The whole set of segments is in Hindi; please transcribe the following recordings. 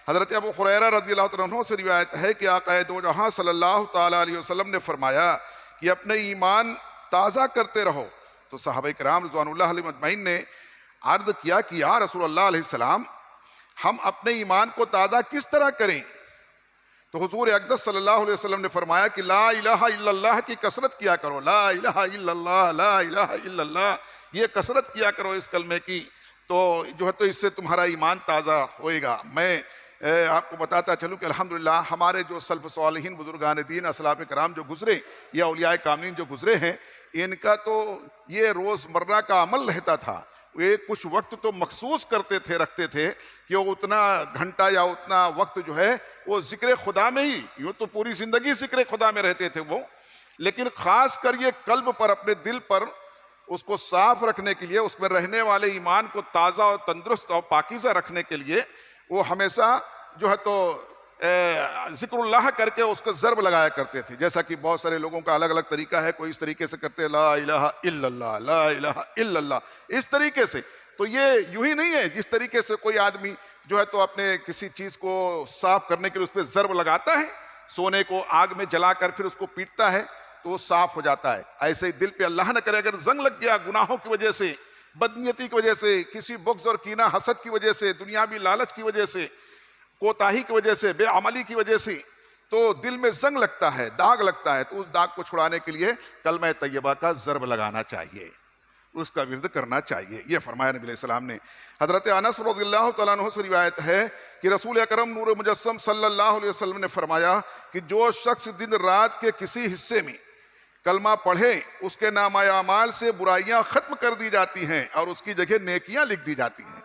हज़रत अबू हुरैरा रज़ियल्लाहु तआला अन्हु से रिवायत है कि आक़ा दो जहां सल्लल्लाहु तआला अलैहि वसल्लम ने फरमाया कि अपने ईमान ताज़ा करते रहो। तो सहाबा किराम रिज़वानुल्लाह अलैहिम अजमईन ने अर्ज़ किया कि या रसूलल्लाह अलैहिस्सलाम, हम अपने ईमान को ताज़ा किस तरह करें? तो हुज़ूर अक़दस सल्लल्लाहु अलैहि वसल्लम ने फरमाया कि ला इलाहा इल्लल्लाह की कसरत किया करो। ला इलाहा इल्लल्लाह, ला इलाहा इल्लल्लाह, ये कसरत किया करो इस कलमे की, तो जो है तो इससे तुम्हारा ईमान ताज़ा होएगा। मैं आपको बताता चलूँ कि अल्हम्दुलिल्लाह हमारे जो सल्फ़ सालिहीन बुजुर्गान दीन असलाफ़ कराम जो गुज़रे या औलियाए कामिलीन जो गुज़रे हैं, इनका तो ये रोज़मर्रा का अमल रहता था। वे कुछ वक्त तो मखसूस करते थे, रखते थे कि वो उतना घंटा या उतना वक्त जो है वो ज़िक्र खुदा में ही, यूँ तो पूरी ज़िंदगी ज़िक्र खुदा में रहते थे वो, लेकिन ख़ास कर ये कल्ब पर, अपने दिल पर उसको साफ रखने के लिए, उसमें रहने वाले ईमान को ताज़ा और तंदुरुस्त और पाकीज़ा रखने के लिए वो हमेशा जो है तो ज़िक्रुल्लाह करके उसको ज़र्ब लगाया करते थे। जैसा कि बहुत सारे लोगों का अलग अलग तरीका है, कोई इस तरीके से करते हैं ला इलाहा इल्लल्लाह, ला इलाहा इल्लल्लाह, इस तरीके से। तो ये यूं ही नहीं है जिस तरीके से कोई आदमी जो है तो अपने किसी चीज़ को साफ करने के लिए उस पर ज़र्ब लगाता है, सोने को आग में जलाकर फिर उसको पीटता है तो वो साफ हो जाता है। ऐसे ही दिल पे अल्लाह न करे अगर जंग लग गया गुनाहों की वजह से, बदनीयती की वजह से, किसी बुग़्ज़ और कीना हसद की वजह से, दुनियावी लालच की वजह से, कोताही की वजह से, बेअमली की वजह से, तो दिल में जंग लगता है, दाग लगता है। तो उस दाग को छुड़ाने के लिए कलमा तैयबा का ज़र्ब लगाना चाहिए, उसका विर्द करना चाहिए। ये फरमाया नबी अलैहिस्सलाम ने। हज़रत अनस रज़ियल्लाहु तआला अन्हु से रिवायत है कि रसूल अकरम नूर मुजस्सम सल्लल्लाहु अलैहि वसल्लम ने फरमाया कि जो शख्स दिन रात के किसी हिस्से में कलमा पढ़े, उसके नामा अमाल से बुराइयां खत्म कर दी जाती हैं और उसकी जगह नेकियां लिख दी जाती हैं।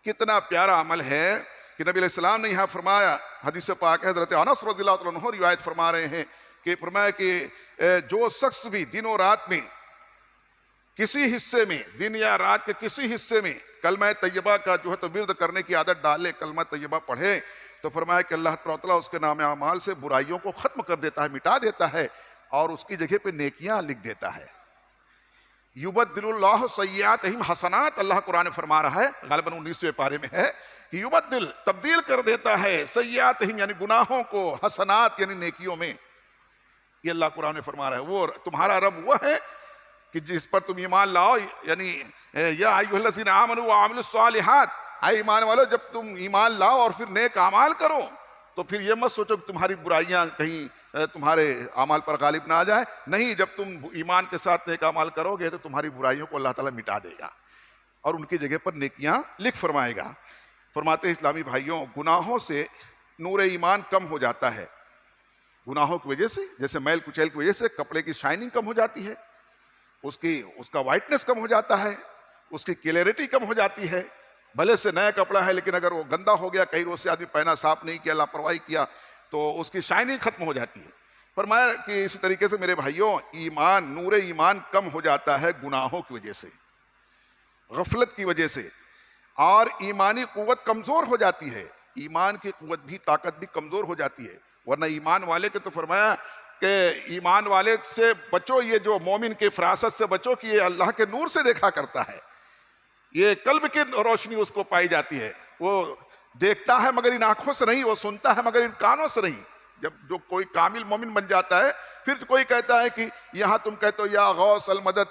कितना प्यारा अमल है कि नबी अलैहिस्सलाम ने यहाँ फरमाया, हदीस पाक है, हज़रत अनस रज़ियल्लाहु तआला अन्हु रिवायत फरमा रहे हैं कि फरमाया कि जो शख्स भी दिनों रात में किसी हिस्से में, दिन या रात के किसी हिस्से में कलमा तैयबा का जो है तो विर्द करने की आदत डाले, कलमा तैयबा पढ़े, तो फरमाया कि अल्लाह तआला उसके नाम अमाल से बुराइयों को ख़त्म कर देता है, मिटा देता है और उसकी जगह पे नेकियां लिख देता है। युबद्दिलुल्लाहु सय्यातिहिम हसनात, अल्लाह कुरान में फरमा रहा है, ग़ालिबन 19वें पारे में है कि युबद्दिल, तब्दील कर देता है, सय्यातिहिम यानी गुनाहों को, हसनात यानी नेकियों में। ये अल्लाह कुरान में फरमा रहा है। वो तुम्हारा रब वो है कि जिस पर तुम ईमान लाओ, यानी या अय्युहल्लज़ीना आमनू व अमिलुस्सालिहात, आए ईमान वालों जब तुम ईमान लाओ और फिर नेक अमाल करो तो फिर ये मत सोचो कि तुम्हारी बुराइयां कहीं तुम्हारे अमाल पर गालिब ना आ जाए। नहीं, जब तुम ईमान के साथ नेक अमाल करोगे तो तुम्हारी बुराइयों को अल्लाह ताला मिटा देगा और उनकी जगह पर नेकियां लिख फरमाएगा। फरमाते हैं इस्लामी भाइयों, गुनाहों से नूर ईमान कम हो जाता है। गुनाहों की वजह से, जैसे मैल कुचैल की वजह से कपड़े की शाइनिंग कम हो जाती है, उसका वाइटनेस कम हो जाता है, उसकी क्लियरिटी कम हो जाती है। भले से नया कपड़ा है लेकिन अगर वो गंदा हो गया, कई रोज से आदमी पहना, साफ नहीं किया, लापरवाही किया, तो उसकी शाइनिंग खत्म हो जाती है। फरमाया कि इस तरीके से मेरे भाइयों, ईमान, नूर ईमान कम हो जाता है गुनाहों की वजह से, गफलत की वजह से, और ईमानी कुव्वत कमजोर हो जाती है। ईमान की कुव्वत भी, ताकत भी कमजोर हो जाती है। वरना ईमान वाले के तो फरमाया कि ईमान वाले से बचो, ये जो मोमिन के फरासत से बचो कि ये अल्लाह के नूर से देखा करता है, ये कल्ब की रोशनी उसको पाई जाती है। वो देखता है मगर इन आंखों से नहीं, वो सुनता है मगर इन कानों से नहीं। जब जो कोई कामिल मोमिन बन जाता है, फिर तो कोई कहता है कि यहाँ तुम कहते हो या गौस अल मदद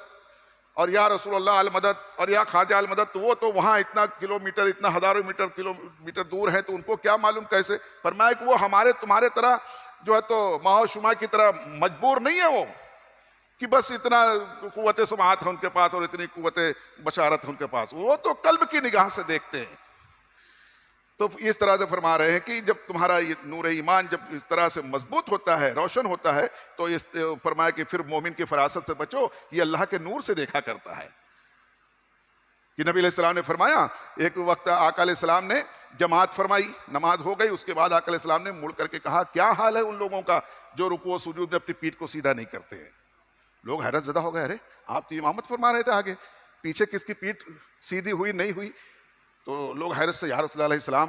और या रसूलुल्लाह अल मदद और या ख्वाजा अल मदद, तो वो तो वहाँ इतना किलोमीटर, इतना हजारों किलोमीटर दूर है, तो उनको क्या मालूम कैसे। फरमाया कि वो हमारे तुम्हारे तरह जो है तो माओशुमा की तरह मजबूर नहीं है वो कि बस इतना कुव्वत समाअत है उनके पास और इतनी कुव्वत बशारत है उनके पास। वो तो कल्ब की निगाह से देखते हैं। तो इस तरह से फरमा रहे हैं कि जब तुम्हारा ये नूर ईमान जब इस तरह से मजबूत होता है, रोशन होता है, तो इस फरमाया कि फिर मोमिन की फरासत से बचो, ये अल्लाह के नूर से देखा करता है। कि नबी अलैहिस्सलाम ने फरमाया, एक वक्त आका अलैहिस्सलाम ने जमात फरमाई, नमाज हो गई, उसके बाद आका अलैहिस्सलाम ने मुड़ करके कहा, क्या हाल है उन लोगों का जो रुकू सुजूद में अपनी पीठ को सीधा नहीं करते हैं। लोग हैरत ज़दा हो गए, अरे आप तो इमामत फरमा रहे थे, आगे पीछे किसकी पीठ सीधी हुई नहीं हुई। तो लोग हैरत से, या रसूलुल्लाह अलैहिस्सलाम,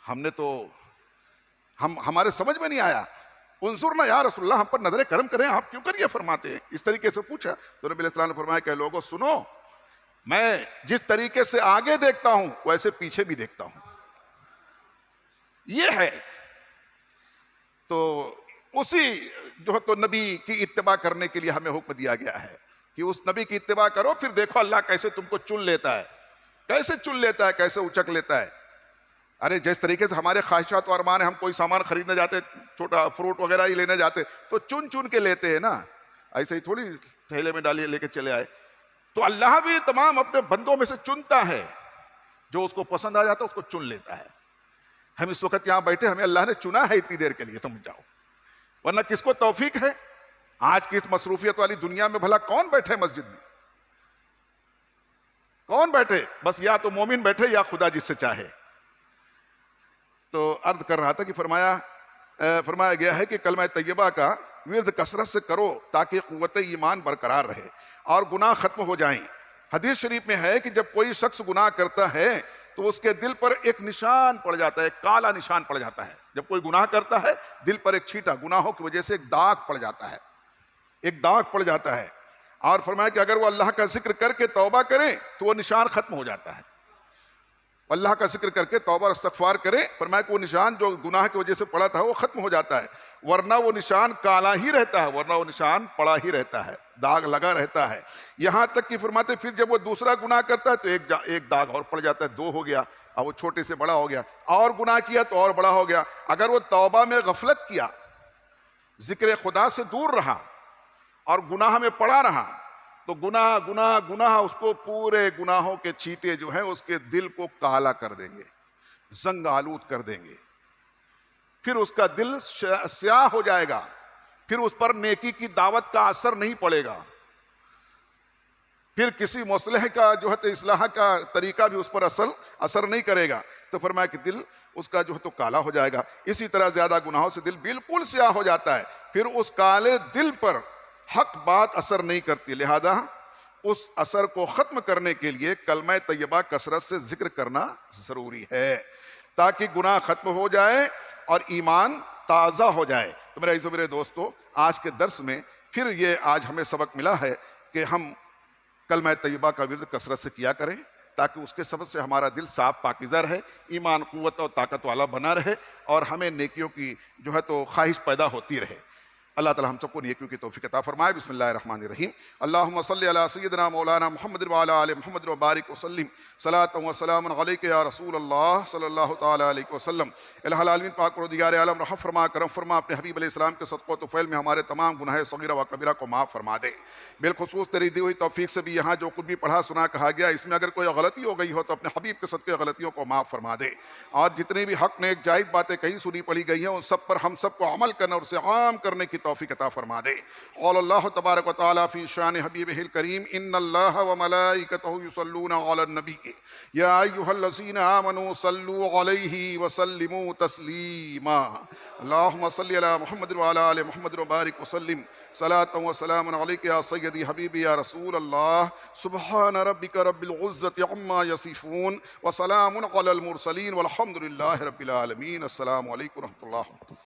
हमने तो हमारे समझ में नहीं आया, उन्जुरना या रसूलुल्लाह, हम पर नजर करम करें, आप क्यों कर ये फरमाते हैं। इस तरीके से पूछा तो नबी अलैहिस्सलाम ने फरमाया कि लोगों सुनो, मैं जिस तरीके से आगे देखता हूं वैसे पीछे भी देखता हूं। ये है। तो उसी जो है तो नबी की इत्तिबा करने के लिए हमें हुक्म दिया गया है कि उस नबी की इत्तिबा करो, फिर देखो अल्लाह कैसे तुमको चुन लेता है, कैसे चुन लेता है, कैसे उचक लेता है। अरे जिस तरीके से हमारे ख्वाहिशात और अरमान है, हम कोई सामान खरीदने जाते, छोटा फ्रूट वगैरह ही लेने जाते तो चुन चुन के लेते हैं ना, ऐसे ही थोड़ी थैले में डालिए लेके चले आए। तो अल्लाह भी तमाम अपने बंदों में से चुनता है, जो उसको पसंद आ जाता है उसको चुन लेता है। हम इस वक्त यहां बैठे, हमें अल्लाह ने चुना है इतनी देर के लिए, समझ जाओ, वरना किसको तौफीक है। आज की इस मसरूफियत वाली दुनिया में भला कौन बैठे मस्जिद में, कौन बैठे? बस या तो मोमिन बैठे या खुदा जिससे चाहे। तो अर्ज कर रहा था कि फरमाया गया है कि कलमा तैयबा का विर्द कसरत से करो ताकि कुव्वत ईमान बरकरार रहे और गुनाह खत्म हो जाएं। हदीस शरीफ में है कि जब कोई शख्स गुनाह करता है तो उसके दिल पर एक निशान पड़ जाता है, काला निशान पड़ जाता है। जब कोई गुनाह करता है दिल पर एक छींटा, गुनाहों की वजह से एक दाग पड़ जाता है, एक दाग पड़ जाता है। और फरमाया कि अगर वो अल्लाह का जिक्र करके तौबा करे तो वो निशान खत्म हो जाता है। अल्लाह का जिक्र करके तौबा और इस्तगफार करे, फरमाया कि वो निशान जो गुनाह की वजह से पड़ा था वो खत्म हो जाता है, वरना वो निशान काला ही रहता है, वरना वो निशान पड़ा ही रहता है, दाग लगा रहता है। यहां तक कि फरमाते फिर जब वो दूसरा गुनाह करता है तो एक दाग और पड़ जाता है, 2 हो गया, अब वो छोटे से बड़ा हो गया, और गुनाह किया तो और बड़ा हो गया। अगर वो तौबा में गफलत किया, जिक्र खुदा से दूर रहा और गुनाह में पड़ा रहा, तो गुनाह गुनाह गुनाह उसको पूरे गुनाहों के छींटे जो है उसके दिल को काला कर देंगे, जंग आलूद कर देंगे। फिर उसका दिल स्याह हो जाएगा, फिर उस पर नेकी की दावत का असर नहीं पड़ेगा, फिर किसी मसलह का जो है तो इस्लाह का तरीका भी उस पर असर नहीं करेगा। तो फरमाया कि दिल उसका जो है तो काला हो जाएगा। इसी तरह ज्यादा गुनाहों से दिल बिल्कुल स्याह हो जाता है, फिर उस काले दिल पर हक बात असर नहीं करती। लिहाजा उस असर को खत्म करने के लिए कलमा तैयबा कसरत से जिक्र करना जरूरी है ताकि गुनाह खत्म हो जाए और ईमान ताज़ा हो जाए। तो मेरे अज़ीज़ों मेरे दोस्तों, आज के दर्स में फिर ये आज हमें सबक मिला है कि हम कलमा तैयबा का विर्द कसरत से किया करें ताकि उसके सबब से हमारा दिल साफ पाकीज़ा रहे, ईमान कुव्वत और ताकत वाला बना रहे और हमें नेकियों की जो है तो ख्वाहिश पैदा होती रहे। अल्लाह ताला हम सबको नेकियों की तौफीक अता फरमाए। बिस्मिल्लाहिर्रहमानिर्रहीम। अल्लाहुम्मा सल्लि अला सय्यिदिना मौलाना मुहम्मद व अला आलि मुहम्मद व बारिक वसल्लिम सलातन व सलामुन अलैका या रसूल अल्लाह सल्लल्लाहु तआला अलैहि वसल्लम। इलाहुल आलमीन पाक परवरदिगार आलम रहम फरमा, करम फरमा, अपने हबीब अलैहिस्सलाम के सदक़े व तौफ़ील में हमारे तमाम गुनाह सगीरा व कबीरा को माफ़ फरमा दे। बिलखुसूस तेरी दी हुई तौफीक से भी यहाँ जो कुछ भी पढ़ा सुना कहा गया, इसमें अगर कोई गलती हो गई हो तो अपने हबीब के सदक़े गलतियों को माफ़ फरमा दे। और जितनी भी हक नेक जायज़ बातें कहीं सुनी पढ़ी गई हैं उन सब पर हम सबको अमल करना और उसे आम करने की तौफीक अता फरमा दे। क़ौल अल्लाह तबारक व तआला फ़ी शान हबीबिहिल करीम इन्नल्लाह व मलाइकतहु युसल्लूना अलन नबी या अय्युहल्लज़ीना आमनू सल्लू अलैहि व सल्लिमू तस्लीमा। अल्लाहुम्मा सल्लि अला मुहम्मद व अला आलि मुहम्मद व बारिक वसल्लिम सलातन व सलामुन अलैका या सय्यदी हबीबी या रसूल अल्लाह। सुब्हान रब्बिका रब्बिल इज़्ज़ति अम्मा यसिफून व सलामुन अलल मुरसलीन वल्हम्दुलिल्लाहि रब्बिल आलमीन। अस्सलामु अलैकुम व रहमतुल्लाह।